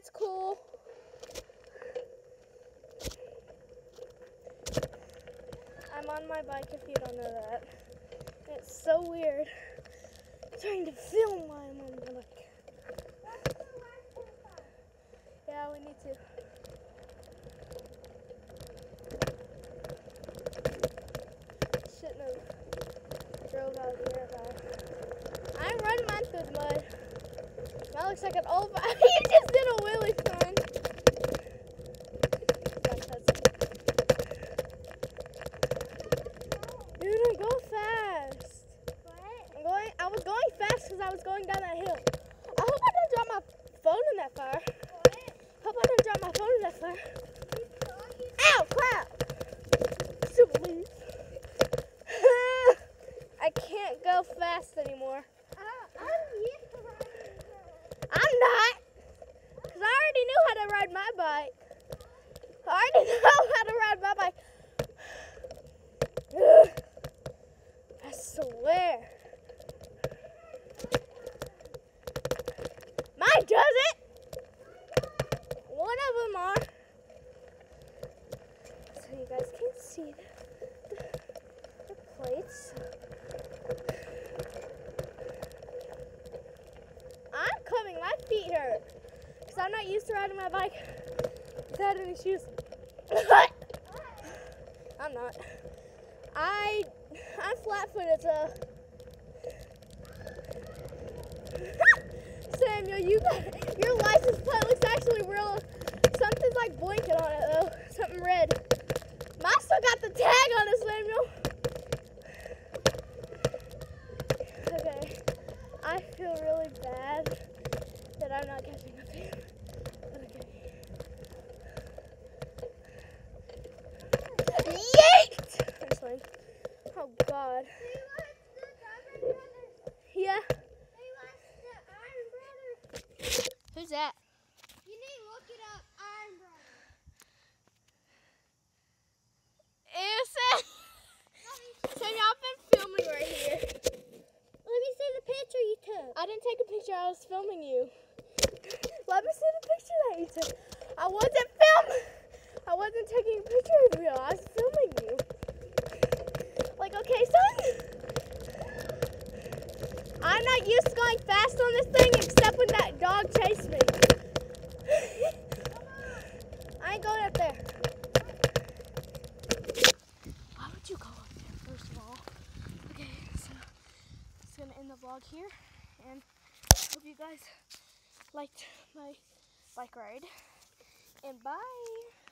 It's cool. I'm on my bike if you don't know that. It's so weird trying to film while I'm on the bike. Yeah, we need to. Shouldn't have drove out here though. I'm running mine through the mud. That looks like an old bike. You just did a wheelie sign. Dude, go fast. What? I was going fast because I was going down that hill. I hope I don't drop my phone in that fire. What? Hope I don't drop my phone in that fire. Ow, crap. Super leaf. I can't go fast anymore. I'm used to riding. I'm not. Because I already knew how to ride my bike. I already know how to ride my bike. I swear. Mine doesn't. One of them are. So you guys can see the plates. I'm coming. My feet hurt. Because I'm not used to riding my bike without any shoes. I'm not. I'm flat-footed, so. Samuel, your license plate looks actually real. Something's like blinking on it though. Something red. Mine still got the tag on it, Samuel. Okay. I feel really bad that I'm not catching up here. Okay. Yeet! I'm sorry. Oh God. Yeah. Who's that? You need to look it up, Iron Brother. Samuel, I've been filming right here. Let me see the picture you took. I didn't take a picture, I was filming you. Let me see the picture that you took. I wasn't filming. I wasn't taking a picture of you, I was filming you. Like, okay, son. I'm not used to going fast on this thing except when that dog chased me. I ain't going up there. Why would you go up there, first of all? Okay, so it's gonna end the vlog here, and hope you guys liked my bike ride, and bye.